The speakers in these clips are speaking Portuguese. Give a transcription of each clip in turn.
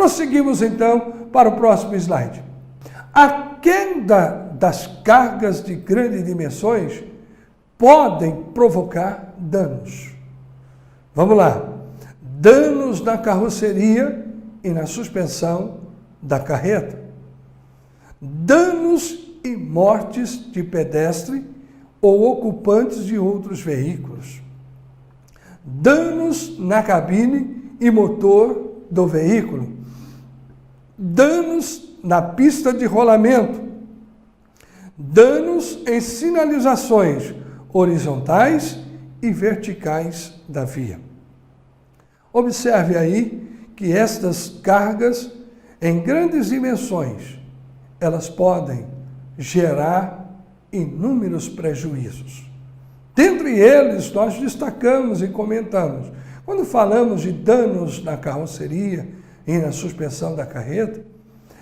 Prosseguimos então para o próximo slide. A queda das cargas de grandes dimensões podem provocar danos. Vamos lá. Danos na carroceria e na suspensão da carreta. Danos e mortes de pedestre ou ocupantes de outros veículos. Danos na cabine e motor do veículo. Danos na pista de rolamento. Danos em sinalizações horizontais e verticais da via. Observe aí que estas cargas em grandes dimensões, elas podem gerar inúmeros prejuízos. Dentre eles, nós destacamos e comentamos. Quando falamos de danos na carroceria e na suspensão da carreta,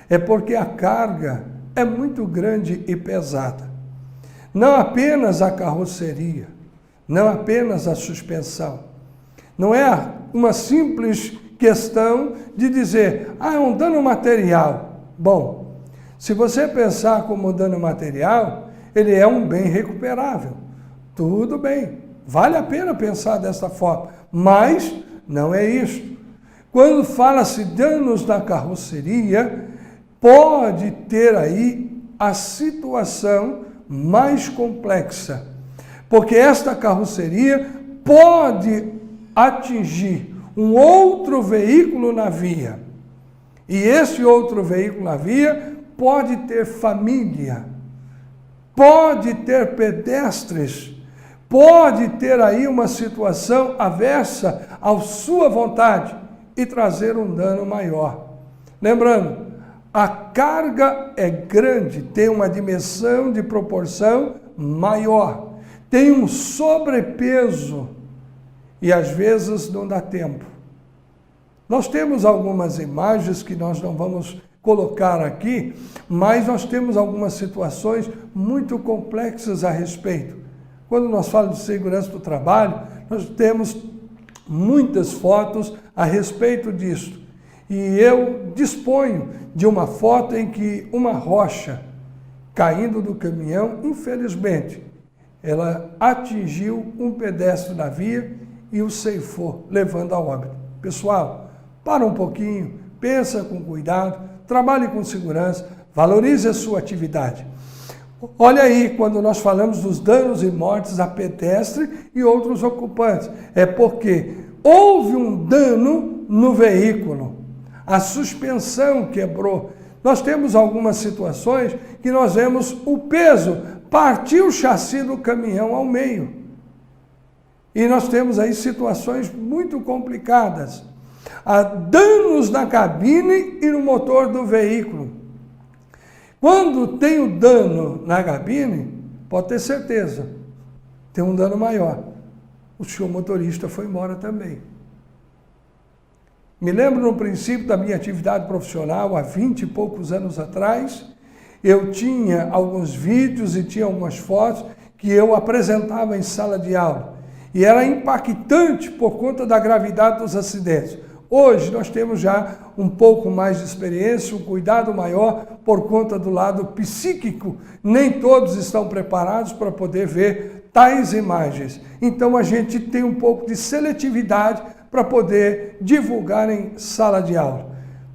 é porque a carga é muito grande e pesada. Não apenas a carroceria, não apenas a suspensão. Não é uma simples questão de dizer, é um dano material. Bom, se você pensar como dano material, ele é um bem recuperável. Tudo bem, vale a pena pensar dessa forma, mas não é isso. Quando fala-se danos na carroceria, pode ter aí a situação mais complexa, porque esta carroceria pode atingir um outro veículo na via, e esse outro veículo na via pode ter família, pode ter pedestres, pode ter aí uma situação aversa à sua vontade e trazer um dano maior. Lembrando, a carga é grande, tem uma dimensão de proporção maior, tem um sobrepeso e às vezes não dá tempo. Nós temos algumas imagens que nós não vamos colocar aqui, mas nós temos algumas situações muito complexas a respeito. Quando nós falamos de segurança do trabalho, nós temos muitas fotos a respeito disso. E eu disponho de uma foto em que uma rocha caindo do caminhão, infelizmente, ela atingiu um pedestre na via e o ceifou, levando a óbito. Pessoal, para um pouquinho, pensa com cuidado, trabalhe com segurança, valorize a sua atividade. Olha aí, quando nós falamos dos danos e mortes a pedestre e outros ocupantes, é porque houve um dano no veículo, a suspensão quebrou. Nós temos algumas situações que nós vemos o peso, partiu o chassi do caminhão ao meio. E nós temos aí situações muito complicadas. Há danos na cabine e no motor do veículo. Quando tem o dano na cabine, pode ter certeza, tem um dano maior. O senhor motorista foi embora também. Me lembro no princípio da minha atividade profissional, há 20 e poucos anos atrás, eu tinha alguns vídeos e tinha algumas fotos que eu apresentava em sala de aula. E era impactante por conta da gravidade dos acidentes. Hoje nós temos já um pouco mais de experiência, um cuidado maior por conta do lado psíquico. Nem todos estão preparados para poder ver tais imagens. Então a gente tem um pouco de seletividade para poder divulgar em sala de aula.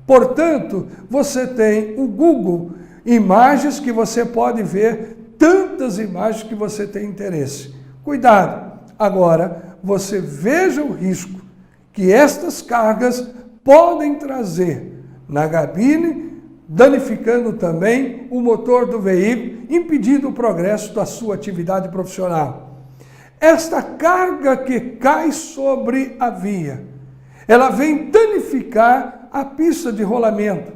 Portanto, você tem o Google, imagens que você pode ver, tantas imagens que você tem interesse. Cuidado! Agora, você veja o risco que estas cargas podem trazer na cabine, danificando também o motor do veículo, impedindo o progresso da sua atividade profissional. Esta carga que cai sobre a via, ela vem danificar a pista de rolamento.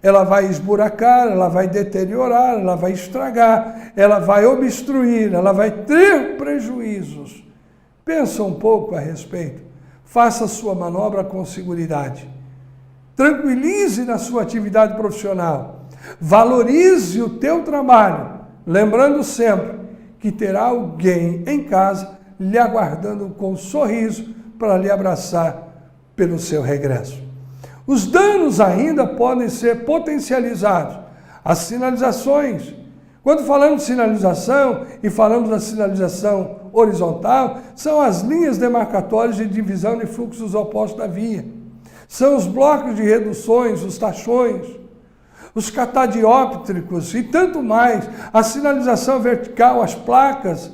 Ela vai esburacar, ela vai deteriorar, ela vai estragar, ela vai obstruir, ela vai ter prejuízos. Pensa um pouco a respeito. Faça a sua manobra com segurança. Tranquilize na sua atividade profissional. Valorize o teu trabalho, lembrando sempre que terá alguém em casa lhe aguardando com um sorriso para lhe abraçar pelo seu regresso. Os danos ainda podem ser potencializados. As sinalizações. Quando falamos de sinalização e falamos da sinalização horizontal, são as linhas demarcatórias de divisão de fluxos opostos da via. São os blocos de reduções, os tachões, os catadióptricos e tanto mais. A sinalização vertical, as placas.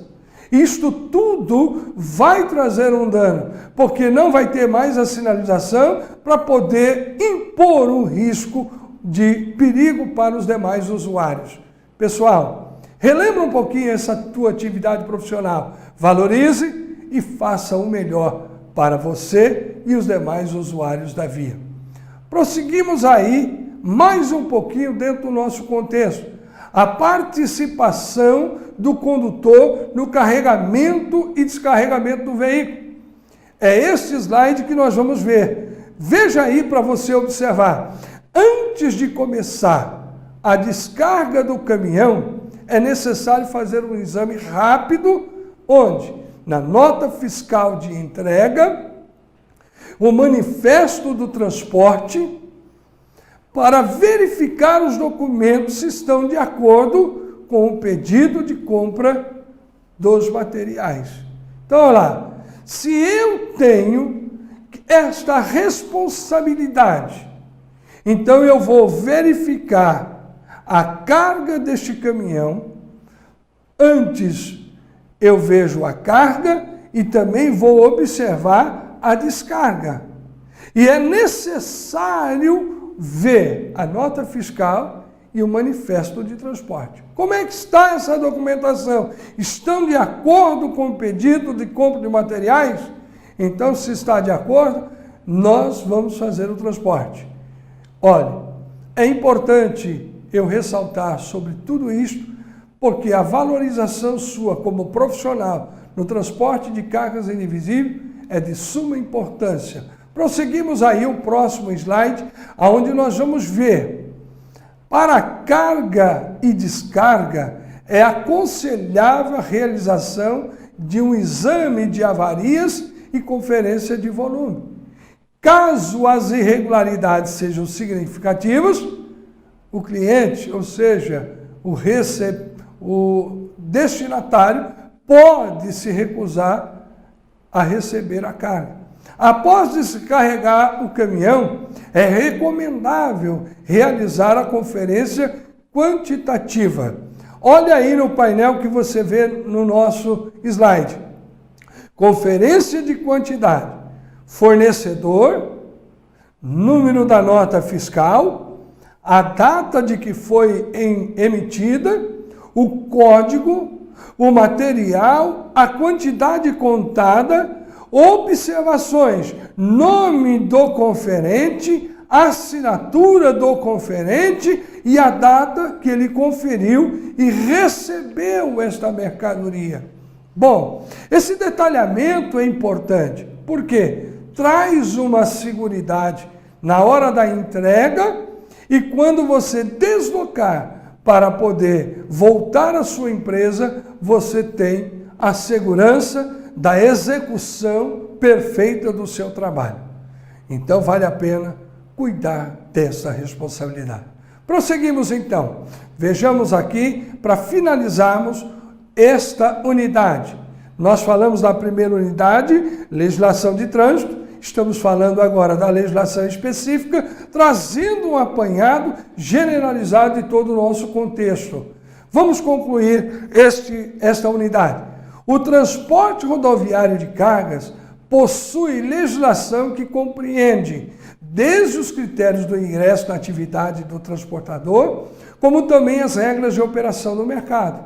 Isto tudo vai trazer um dano, porque não vai ter mais a sinalização para poder impor um risco de perigo para os demais usuários. Pessoal, relembra um pouquinho essa tua atividade profissional. Valorize e faça o melhor para você e os demais usuários da via. Prosseguimos aí mais um pouquinho dentro do nosso contexto. A participação do condutor no carregamento e descarregamento do veículo. É este slide que nós vamos ver. Veja aí para você observar. Antes de começar a descarga do caminhão, é necessário fazer um exame rápido, onde? Na nota fiscal de entrega, o manifesto do transporte, para verificar os documentos se estão de acordo com o pedido de compra dos materiais. Então, olha lá, se eu tenho esta responsabilidade, então eu vou verificar a carga deste caminhão, antes eu vejo a carga e também vou observar a descarga. E é necessário ver a nota fiscal e o manifesto de transporte. Como é que está essa documentação? Estão de acordo com o pedido de compra de materiais? Então, se está de acordo, nós vamos fazer o transporte. Olha, é importante eu ressaltar sobre tudo isto, porque a valorização sua como profissional no transporte de cargas indivisíveis é de suma importância. Prosseguimos aí o próximo slide, onde nós vamos ver, para carga e descarga, é aconselhável a realização de um exame de avarias e conferência de volume. Caso as irregularidades sejam significativas, o cliente, ou seja, o destinatário, pode se recusar a receber a carga. Após descarregar o caminhão, é recomendável realizar a conferência quantitativa. Olha aí no painel que você vê no nosso slide. Conferência de quantidade. Fornecedor, número da nota fiscal, a data de que foi emitida, o código, o material, a quantidade contada, observações, nome do conferente, assinatura do conferente e a data que ele conferiu e recebeu esta mercadoria. Bom, esse detalhamento é importante, porque traz uma seguridade na hora da entrega. E quando você deslocar para poder voltar à sua empresa, você tem a segurança da execução perfeita do seu trabalho. Então, vale a pena cuidar dessa responsabilidade. Prosseguimos então. Vejamos aqui, para finalizarmos esta unidade. Nós falamos da primeira unidade, legislação de trânsito. Estamos falando agora da legislação específica, trazendo um apanhado generalizado de todo o nosso contexto. Vamos concluir esta unidade. O transporte rodoviário de cargas possui legislação que compreende desde os critérios do ingresso na atividade do transportador, como também as regras de operação do mercado.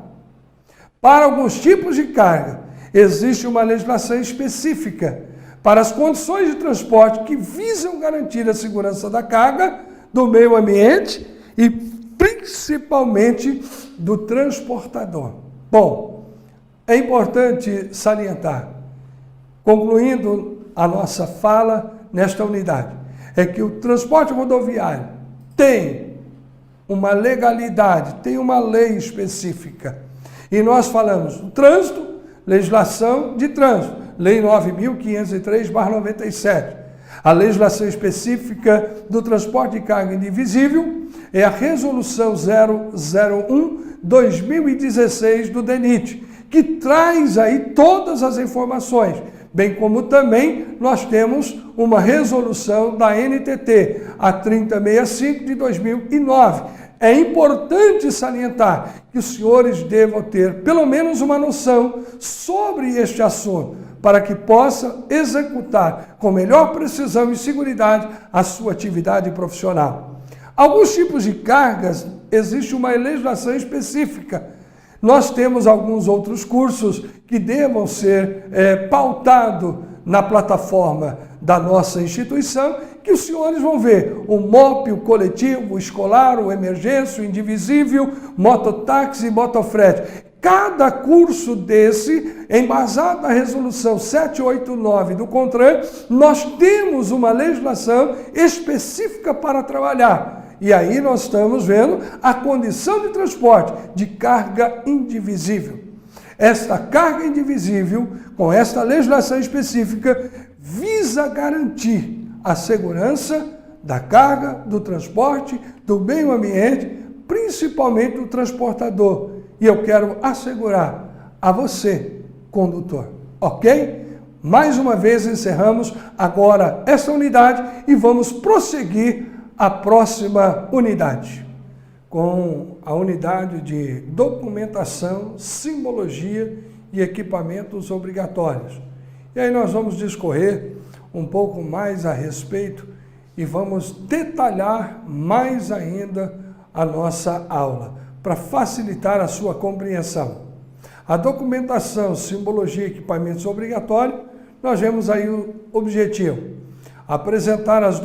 Para alguns tipos de carga, existe uma legislação específica para as condições de transporte que visam garantir a segurança da carga, do meio ambiente e principalmente do transportador. Bom, é importante salientar, concluindo a nossa fala nesta unidade, é que o transporte rodoviário tem uma legalidade, tem uma lei específica. E nós falamos do trânsito, legislação de trânsito, Lei 9.503/97. A legislação específica do transporte de carga indivisível é a Resolução 001/2016 do DENIT, que traz aí todas as informações, bem como também nós temos uma resolução da NTT, a 3065 de 2009. É importante salientar que os senhores devam ter pelo menos uma noção sobre este assunto, para que possa executar com melhor precisão e seguridade a sua atividade profissional. Alguns tipos de cargas, existe uma legislação específica. Nós temos alguns outros cursos que devam ser pautados na plataforma da nossa instituição, que os senhores vão ver o MOP, o coletivo, o escolar, o emergência, o indivisível, mototáxi e motofrete. Cada curso desse, embasado na resolução 789 do CONTRAN, nós temos uma legislação específica para trabalhar. E aí nós estamos vendo a condição de transporte de carga indivisível. Esta carga indivisível, com esta legislação específica, visa garantir a segurança da carga, do transporte, do meio ambiente, principalmente do transportador. E eu quero assegurar a você, condutor, ok? Mais uma vez encerramos agora esta unidade e vamos prosseguir a próxima unidade, com a unidade de documentação, simbologia e equipamentos obrigatórios. E aí nós vamos discorrer um pouco mais a respeito e vamos detalhar mais ainda a nossa aula, para facilitar a sua compreensão. A documentação, simbologia e equipamentos obrigatórios, nós vemos aí o objetivo: apresentar os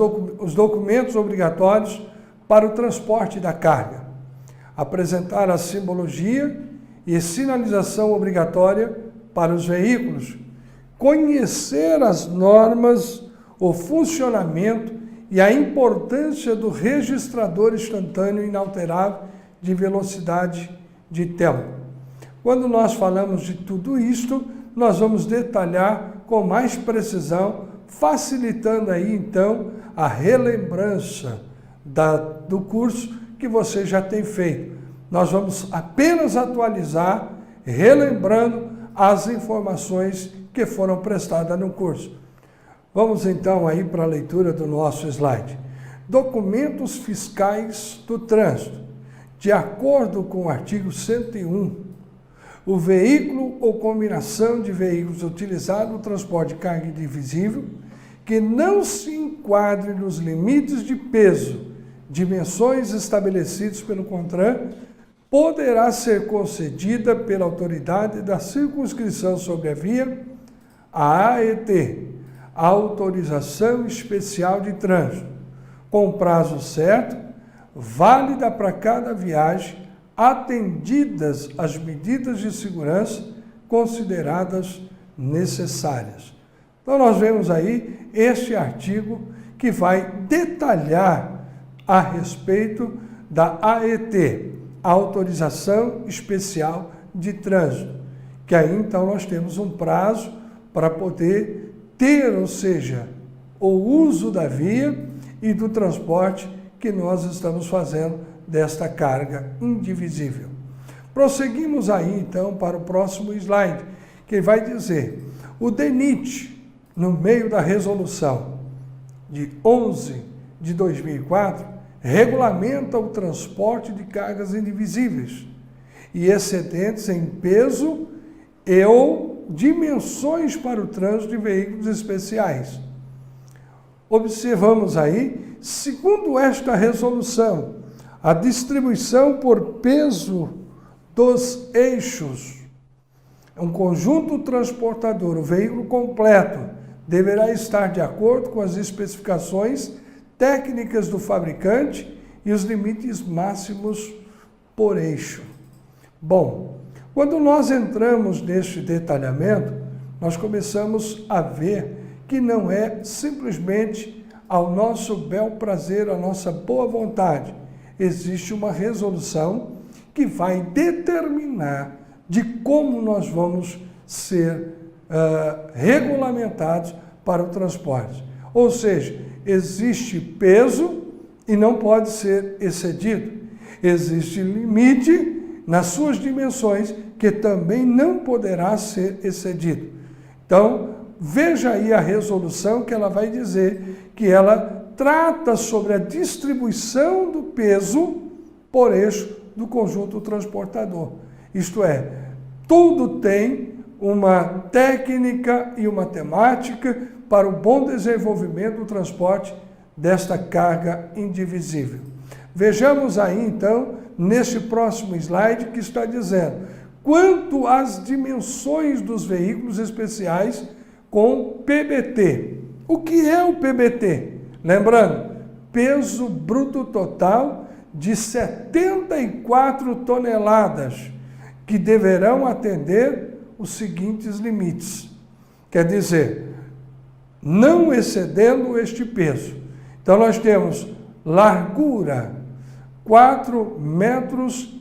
documentos obrigatórios para o transporte da carga, apresentar a simbologia e sinalização obrigatória para os veículos, conhecer as normas, o funcionamento e a importância do registrador instantâneo inalterável de velocidade de tempo. Quando nós falamos de tudo isto, nós vamos detalhar com mais precisão, facilitando aí então a relembrança do curso que você já tem feito. Nós vamos apenas atualizar, relembrando as informações que foram prestadas no curso. Vamos então aí para a leitura do nosso slide. Documentos fiscais do trânsito. De acordo com o artigo 101, o veículo ou combinação de veículos utilizado no transporte de carga indivisível que não se enquadre nos limites de peso, dimensões estabelecidos pelo CONTRAN, poderá ser concedida pela autoridade da circunscrição sobre a via, a AET, Autorização Especial de Trânsito, com prazo certo, válida para cada viagem, atendidas as medidas de segurança consideradas necessárias. Então nós vemos aí este artigo que vai detalhar a respeito da AET, Autorização Especial de Trânsito, que aí então nós temos um prazo para poder ter, ou seja, o uso da via e do transporte que nós estamos fazendo desta carga indivisível. Prosseguimos aí então para o próximo slide, que vai dizer: o DENIT, no meio da resolução de 11 de 2004, regulamenta o transporte de cargas indivisíveis e excedentes em peso e ou dimensões para o trânsito de veículos especiais. Observamos aí, segundo esta resolução, a distribuição por peso dos eixos. Um conjunto transportador, o veículo completo, deverá estar de acordo com as especificações técnicas do fabricante e os limites máximos por eixo. Bom, quando nós entramos neste detalhamento, nós começamos a ver que não é simplesmente ao nosso bel prazer, à nossa boa vontade. Existe uma resolução que vai determinar de como nós vamos ser regulamentados para o transporte. Ou seja, existe peso e não pode ser excedido. Existe limite nas suas dimensões que também não poderá ser excedido. Então, veja aí a resolução que ela vai dizer que ela trata sobre a distribuição do peso por eixo do conjunto transportador. Isto é, tudo tem uma técnica e uma temática para o bom desenvolvimento do transporte desta carga indivisível. Vejamos aí, então, neste próximo slide que está dizendo quanto às dimensões dos veículos especiais com PBT. O que é o PBT? Lembrando, peso bruto total de 74 toneladas, que deverão atender os seguintes limites. Quer dizer, não excedendo este peso. Então, nós temos largura, 4,5 metros,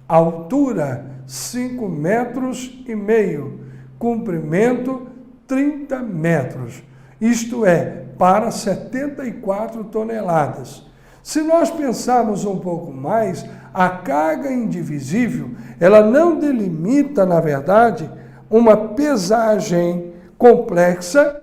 altura, 5,5 metros, comprimento, 30 metros. Isto é, para 74 toneladas. Se nós pensarmos um pouco mais, a carga indivisível, ela não delimita, na verdade, uma pesagem complexa,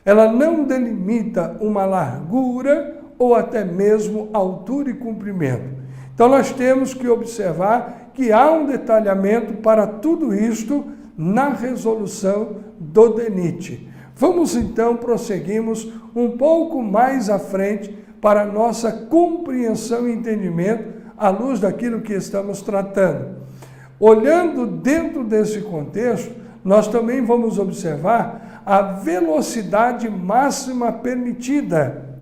ela não delimita uma largura ou até mesmo altura e comprimento. Então nós temos que observar que há um detalhamento para tudo isto na resolução do DENIT. Vamos então prosseguirmos um pouco mais à frente para a nossa compreensão e entendimento à luz daquilo que estamos tratando. Olhando dentro desse contexto, nós também vamos observar a velocidade máxima permitida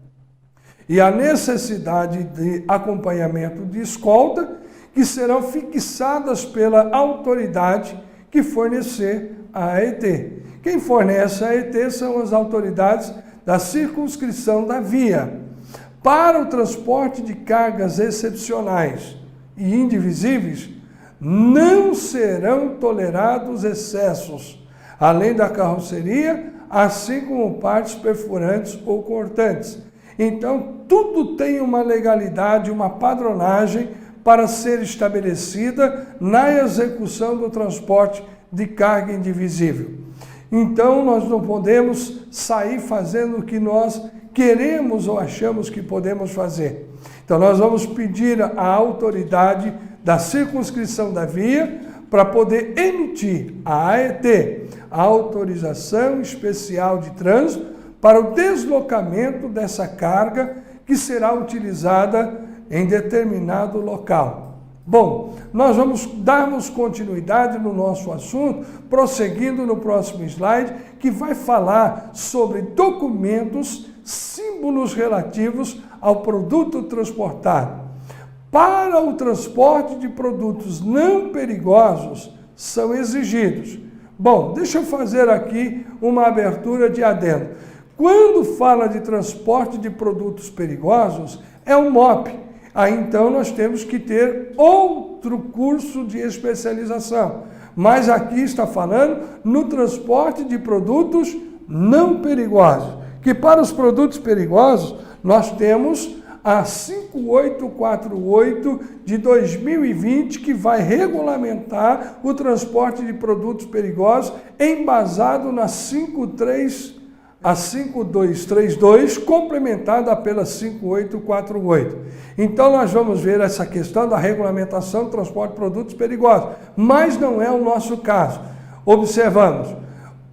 e a necessidade de acompanhamento de escolta que serão fixadas pela autoridade que fornecer a AET. Quem fornece a AET são as autoridades da circunscrição da via. Para o transporte de cargas excepcionais e indivisíveis, não serão tolerados excessos, além da carroceria, assim como partes perfurantes ou cortantes. Então, tudo tem uma legalidade, uma padronagem para ser estabelecida na execução do transporte de carga indivisível. Então, nós não podemos sair fazendo o que nós queremos ou achamos que podemos fazer. Então, nós vamos pedir à autoridade da circunscrição da via para poder emitir a AET, a Autorização Especial de Trânsito, para o deslocamento dessa carga que será utilizada em determinado local. Bom, nós vamos darmos continuidade no nosso assunto, prosseguindo no próximo slide, que vai falar sobre documentos, símbolos relativos ao produto transportado. Para o transporte de produtos não perigosos, são exigidos. Bom, deixa eu fazer aqui uma abertura de adendo. Quando fala de transporte de produtos perigosos, é um MOP. Aí então nós temos que ter outro curso de especialização. Mas aqui está falando no transporte de produtos não perigosos. Que para os produtos perigosos, nós temos a 5848 de 2020, que vai regulamentar o transporte de produtos perigosos, embasado na 5232, complementada pela 5848. Então, nós vamos ver essa questão da regulamentação do transporte de produtos perigosos, mas não é o nosso caso. Observamos.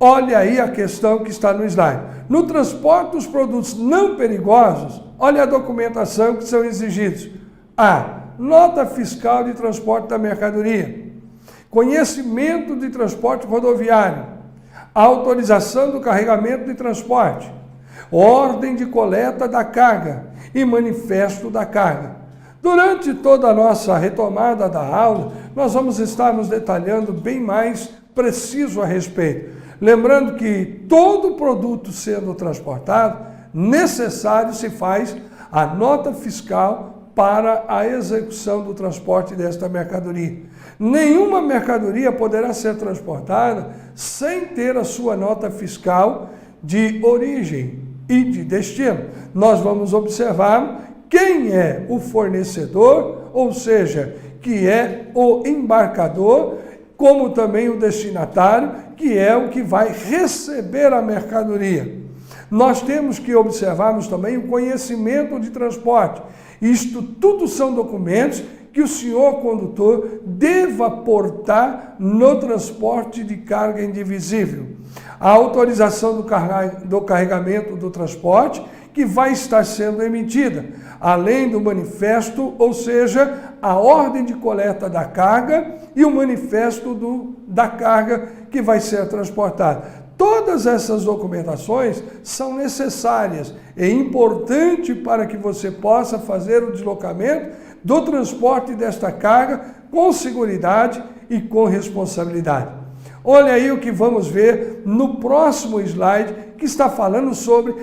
Olha aí a questão que está no slide. No transporte dos produtos não perigosos, olha a documentação que são exigidos. A. Nota fiscal de transporte da mercadoria. Conhecimento de transporte rodoviário. Autorização do carregamento de transporte. Ordem de coleta da carga e manifesto da carga. Durante toda a nossa retomada da aula, nós vamos estar nos detalhando bem mais preciso a respeito. Lembrando que todo produto sendo transportado, necessário se faz a nota fiscal para a execução do transporte desta mercadoria. Nenhuma mercadoria poderá ser transportada sem ter a sua nota fiscal de origem e de destino. Nós vamos observar quem é o fornecedor, ou seja, que é o embarcador, como também o destinatário, que é o que vai receber a mercadoria. Nós temos que observarmos também o conhecimento de transporte. Isto tudo são documentos que o senhor condutor deva portar no transporte de carga indivisível. A autorização do carregamento do transporte, que vai estar sendo emitida, além do manifesto, ou seja, a ordem de coleta da carga e o manifesto da carga que vai ser transportada. Todas essas documentações são necessárias e importantes para que você possa fazer o deslocamento do transporte desta carga com seguridade e com responsabilidade. Olha aí o que vamos ver no próximo slide, que está falando sobre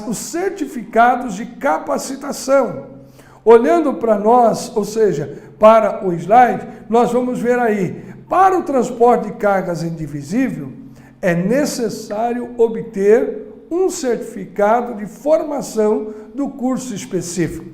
os certificados de capacitação. Olhando para nós, ou seja, para o slide, nós vamos ver aí, para o transporte de cargas indivisível, é necessário obter um certificado de formação do curso específico.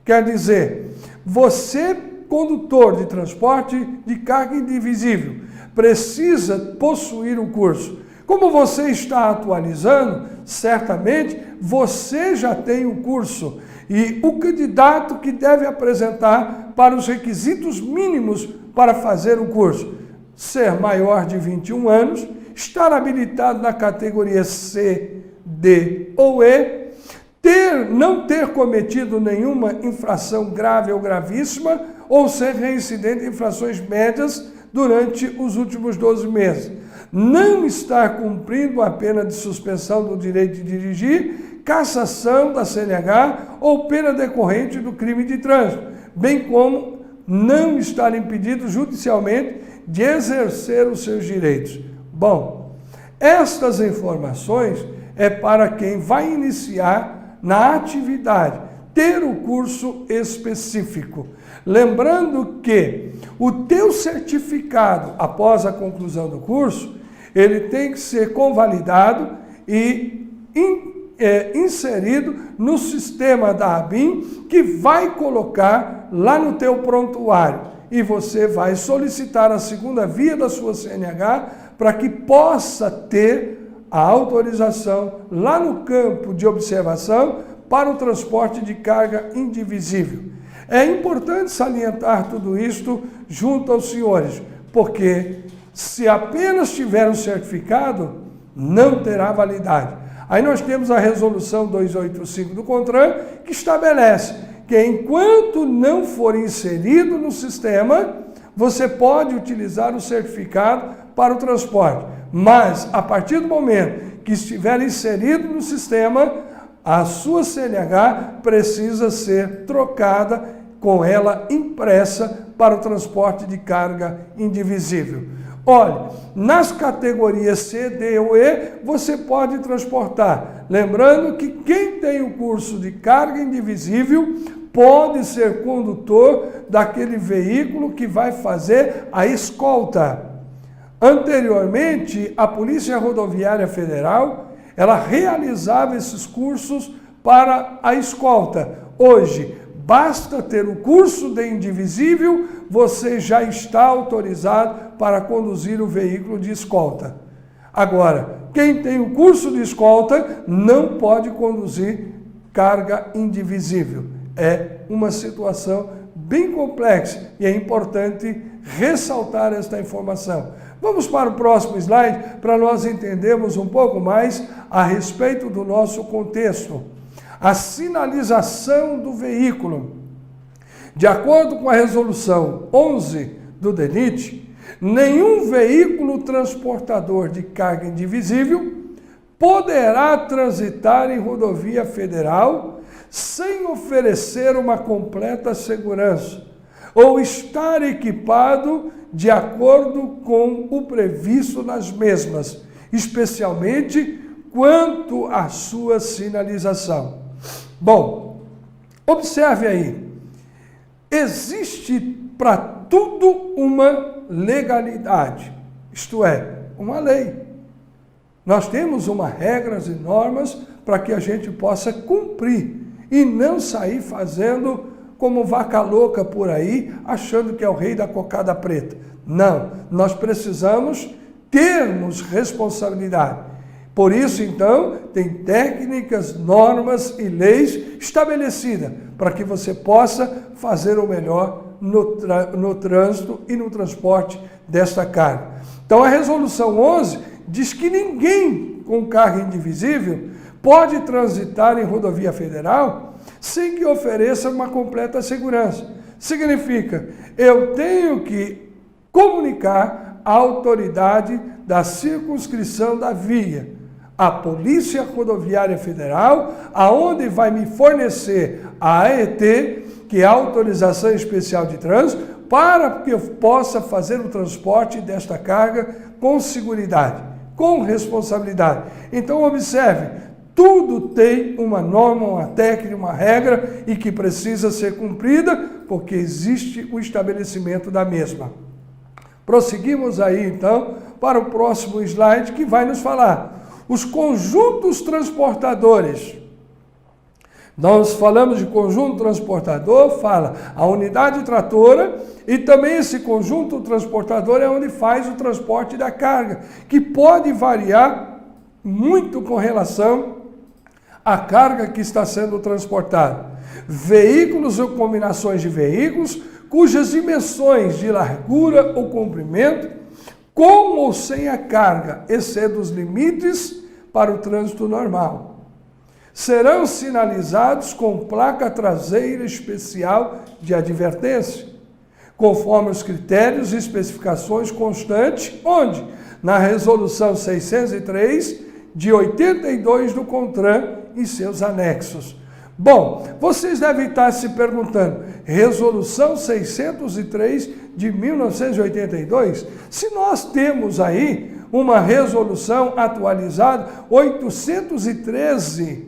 Quer dizer, você, condutor de transporte de carga indivisível, precisa possuir um curso. Como você está atualizando, certamente você já tem um curso e o candidato que deve apresentar para os requisitos mínimos para fazer o curso: ser maior de 21 anos, estar habilitado na categoria C, D ou E, não ter cometido nenhuma infração grave ou gravíssima ou ser reincidente em infrações médias durante os últimos 12 meses. Não estar cumprindo a pena de suspensão do direito de dirigir, cassação da CNH ou pena decorrente do crime de trânsito, bem como não estar impedido judicialmente de exercer os seus direitos. Bom, estas informações é para quem vai iniciar na atividade, ter o curso específico. Lembrando que o teu certificado, após a conclusão do curso, ele tem que ser convalidado e inserido no sistema da ABIN, que vai colocar lá no teu prontuário. E você vai solicitar a segunda via da sua CNH para que possa ter a autorização lá no campo de observação para o transporte de carga indivisível. É importante salientar tudo isto junto aos senhores, porque se apenas tiver um certificado, não terá validade. Aí nós temos a resolução 285 do CONTRAN, que estabelece que enquanto não for inserido no sistema, você pode utilizar o certificado para o transporte. Mas, a partir do momento que estiver inserido no sistema, a sua CNH precisa ser trocada, com ela impressa, para o transporte de carga indivisível. Olha, nas categorias C, D ou E, você pode transportar. Lembrando que quem tem o curso de carga indivisível pode ser condutor daquele veículo que vai fazer a escolta. Anteriormente, a Polícia Rodoviária Federal, ela realizava esses cursos para a escolta. Hoje, basta ter o curso de indivisível, você já está autorizado para conduzir o veículo de escolta. Agora, quem tem o curso de escolta não pode conduzir carga indivisível. É uma situação bem complexa e é importante ressaltar esta informação. Vamos para o próximo slide para nós entendermos um pouco mais a respeito do nosso contexto. A sinalização do veículo. De acordo com a resolução 11 do DENIT, nenhum veículo transportador de carga indivisível poderá transitar em rodovia federal sem oferecer uma completa segurança ou estar equipado de acordo com o previsto nas mesmas, especialmente quanto à sua sinalização. Bom, observe aí, existe para tudo uma legalidade, isto é, uma lei. Nós temos regras e normas para que a gente possa cumprir e não sair fazendo como vaca louca por aí, achando que é o rei da cocada preta. Não, nós precisamos termos responsabilidade. Por isso, então, tem técnicas, normas e leis estabelecidas para que você possa fazer o melhor no trânsito e no transporte desta carga. Então, a Resolução 11 diz que ninguém com carga indivisível pode transitar em rodovia federal sem que ofereça uma completa segurança. Significa, eu tenho que comunicar à autoridade da circunscrição da via, a Polícia Rodoviária Federal, aonde vai me fornecer a AET, que é a Autorização Especial de Trânsito, para que eu possa fazer o transporte desta carga com seguridade, com responsabilidade. Então, observe, tudo tem uma norma, uma técnica, uma regra e que precisa ser cumprida, porque existe o estabelecimento da mesma. Prosseguimos aí, então, para o próximo slide, que vai nos falar os conjuntos transportadores. Nós falamos de conjunto transportador, fala a unidade tratora e também esse conjunto transportador é onde faz o transporte da carga, que pode variar muito com relação à carga que está sendo transportada. Veículos ou combinações de veículos cujas dimensões de largura ou comprimento, com ou sem a carga, excedem os limites para o trânsito normal. Serão sinalizados com placa traseira especial de advertência, conforme os critérios e especificações constantes, onde? Na Resolução 603, de 82 do CONTRAN e seus anexos. Bom, vocês devem estar se perguntando, Resolução 603 de 1982, se nós temos aí uma resolução atualizada 813,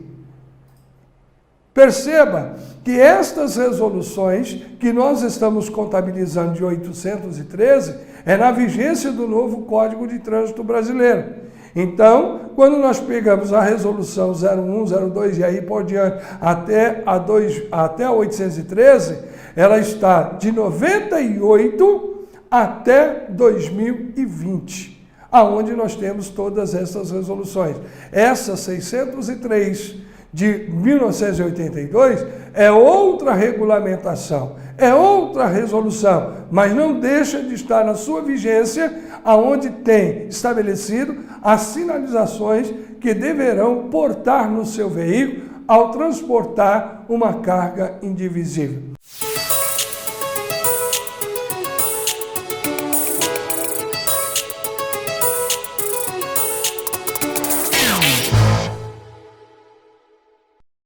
perceba que estas resoluções que nós estamos contabilizando de 813 é na vigência do novo Código de Trânsito Brasileiro. Então, quando nós pegamos a resolução 01, 02 e aí por diante até a 813, ela está de 98 até 2020, aonde nós temos todas essas resoluções. Essa 603 de 1982 é outra regulamentação, é outra resolução, mas não deixa de estar na sua vigência, aonde tem estabelecido as sinalizações que deverão portar no seu veículo ao transportar uma carga indivisível.